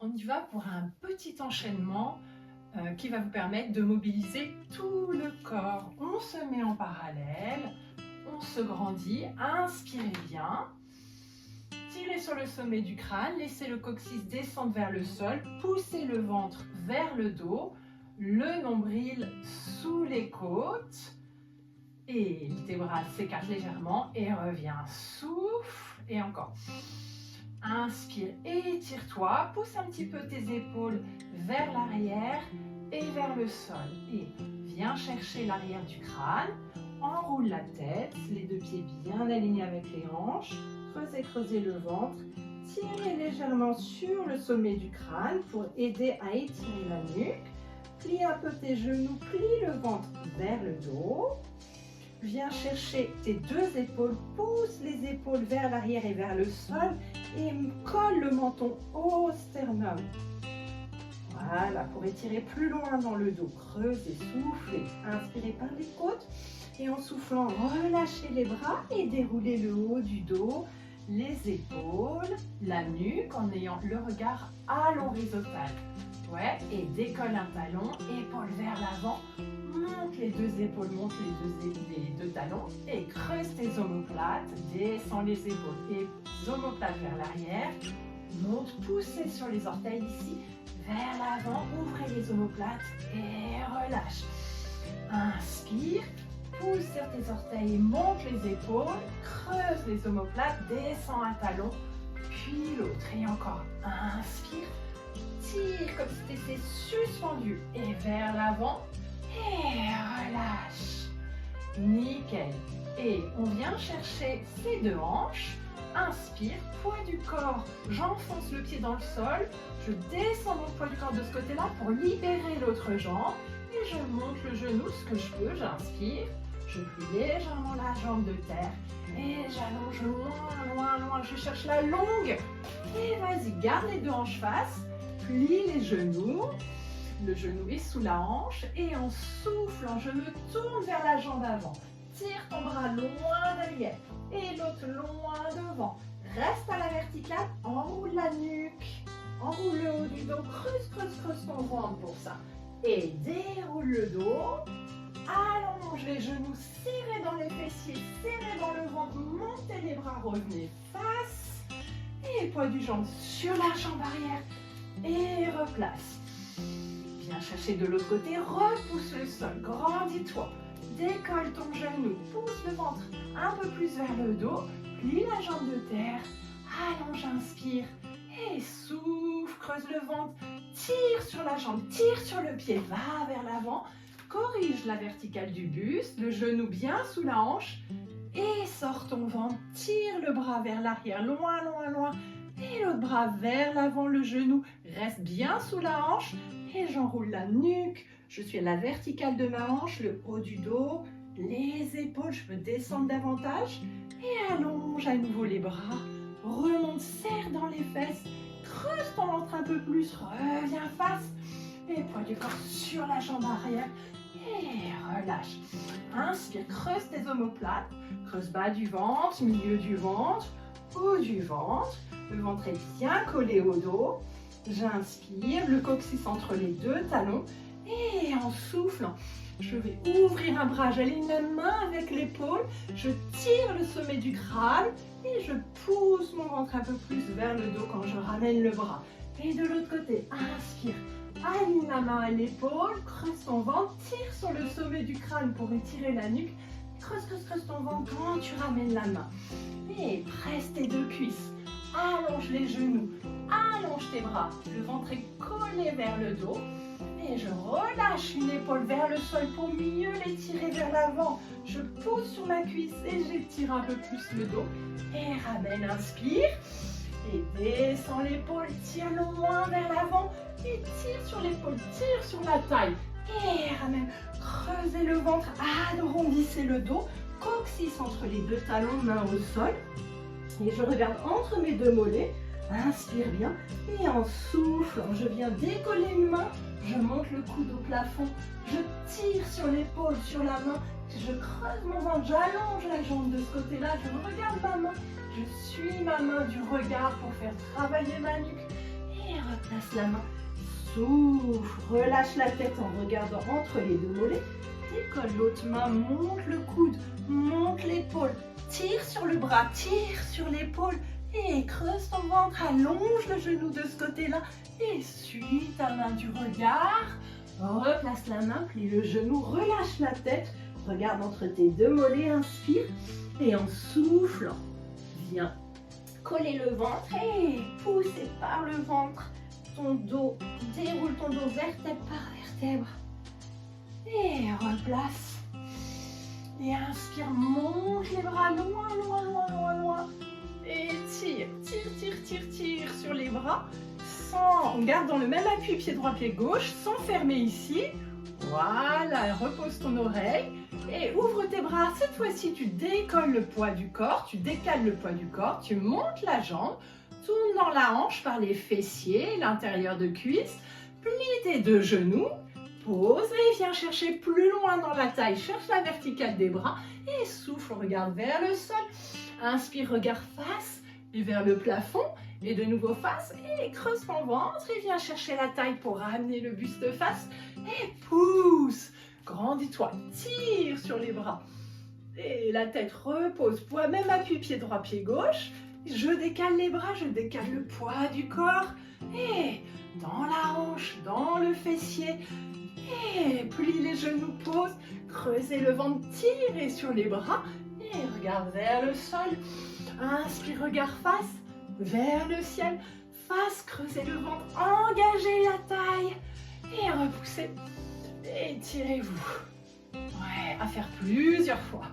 On y va pour un petit enchaînement qui va vous permettre de mobiliser tout le corps. On se met en parallèle, on se grandit, inspirez bien. Tirez sur le sommet du crâne, laissez le coccyx descendre vers le sol, poussez le ventre vers le dos, le nombril sous les côtes et le vertébral s'écarte légèrement et revient. Souffle et encore. Inspire, étire-toi, pousse un petit peu tes épaules vers l'arrière et vers le sol. Et viens chercher l'arrière du crâne, enroule la tête, les deux pieds bien alignés avec les hanches, creusez le ventre, tirez légèrement sur le sommet du crâne pour aider à étirer la nuque. Plie un peu tes genoux, plie le ventre vers le dos. Viens chercher tes deux épaules, pousse les épaules vers l'arrière et vers le sol et colle le menton au sternum. Voilà, pour étirer plus loin dans le dos, creusez, soufflez, inspirez par les côtes et en soufflant, relâchez les bras et déroulez le haut du dos, les épaules, la nuque en ayant le regard à l'horizontale. Ouais, et décolle un talon, épaule vers l'avant, monte les deux épaules, monte les deux talons et creuse tes omoplates, descends les épaules et omoplates vers l'arrière, monte, poussez sur les orteils ici, vers l'avant, ouvrez les omoplates et relâche. Inspire, pousse sur tes orteils, monte les épaules, creuse les omoplates, descends un talon, puis l'autre et encore. Inspire. Tire comme si tu étais suspendu et vers l'avant et relâche. Nickel. Et on vient chercher ces deux hanches. Inspire, poids du corps, j'enfonce le pied dans le sol. Je descends mon poids du corps de ce côté-là pour libérer l'autre jambe. Et je monte le genou, ce que je peux, j'inspire. Je plie légèrement la jambe de terre. Et j'allonge loin. Je cherche la longue. Et vas-y, garde les deux hanches face. Plie les genoux, le genou est sous la hanche et en soufflant, je me tourne vers la jambe avant. Tire ton bras loin derrière et l'autre loin devant. Reste à la verticale, enroule la nuque, enroule le haut du dos, creuse ton ventre pour ça. Et déroule le dos, allonge les genoux, serrez dans les fessiers, serrez dans le ventre, montez les bras, revenez face et poids du jambe sur la jambe arrière. Et replace. Viens chercher de l'autre côté, repousse le sol, grandis-toi. Décolle ton genou, pousse le ventre un peu plus vers le dos, plie la jambe de terre, allonge, inspire et souffle, creuse le ventre, tire sur la jambe, tire sur le pied, va vers l'avant, corrige la verticale du buste, le genou bien sous la hanche et sors ton ventre, tire le bras vers l'arrière, loin. Et l'autre bras vers l'avant, le genou reste bien sous la hanche et j'enroule la nuque. Je suis à la verticale de ma hanche, le haut du dos, les épaules, je peux descendre davantage et allonge à nouveau les bras. Remonte, serre dans les fesses, creuse ton ventre un peu plus, reviens face et poids du corps sur la jambe arrière et relâche. Inspire, creuse tes omoplates, creuse bas du ventre, milieu du ventre, haut du ventre. Le ventre est bien collé au dos. J'inspire, le coccyx entre les deux talons. Et en soufflant, je vais ouvrir un bras. J'aligne la main avec l'épaule. Je tire le sommet du crâne et je pousse mon ventre un peu plus vers le dos quand je ramène le bras. Et de l'autre côté, inspire. Aligne la main à l'épaule, creuse ton ventre, tire sur le sommet du crâne pour étirer la nuque. Creuse ton ventre quand tu ramènes la main. Et presse tes deux cuisses. Allonge les genoux, allonge tes bras, le ventre est collé vers le dos et je relâche une épaule vers le sol pour mieux l'étirer vers l'avant. Je pousse sur ma cuisse et j'étire un peu plus le dos et ramène, inspire et descends l'épaule, tire loin vers l'avant et tire sur l'épaule, tire sur la taille et ramène, creusez le ventre, arrondissez le dos, coccyx entre les deux talons, main au sol. Et je regarde entre mes deux mollets, inspire bien, et en soufflant, je viens décoller une main, je monte le coude au plafond, je tire sur l'épaule, sur la main, je creuse mon ventre, j'allonge la jambe de ce côté-là, je regarde ma main, je suis ma main du regard pour faire travailler ma nuque, et replace la main. Souffle, relâche la tête en regardant entre les deux mollets. Décolle l'autre main, monte le coude, monte l'épaule. Tire sur le bras, tire sur l'épaule. Et creuse ton ventre, allonge le genou de ce côté-là. Et suis ta main du regard. Replace la main, plie le genou, relâche la tête. Regarde entre tes deux mollets, inspire. Et en soufflant, viens coller le ventre et pousser par le ventre ton dos. Déroule ton dos vertèbre par vertèbre. Et replace. Et inspire, monte les bras loin, loin, loin, loin, loin. Et tire, tire, tire, tire, tire sur les bras. Sans, garde dans le même appui, pied droit, pied gauche, sans fermer ici. Voilà, repose ton oreille et ouvre tes bras. Cette fois-ci, tu décolles le poids du corps, tu décales le poids du corps, tu montes la jambe, tourne dans la hanche par les fessiers, l'intérieur de cuisse, plie tes deux genoux, pose et viens chercher plus loin dans la taille. Cherche la verticale des bras et souffle, regarde vers le sol. Inspire, regard face et vers le plafond. Et de nouveau face et creuse ton ventre et viens chercher la taille pour ramener le buste face. Et pousse, grandis-toi, tire sur les bras. Et la tête repose, poids, même appui, pied droit, pied gauche. Je décale les bras, je décale le poids du corps. Et dans la hanche, dans le fessier. Et plie les genoux, pose, creusez le ventre, tirez sur les bras. Et regarde vers le sol. Inspire, regard face. Vers le ciel, face, creusez le ventre, engagez la taille et repoussez. Étirez-vous. Ouais, à faire plusieurs fois.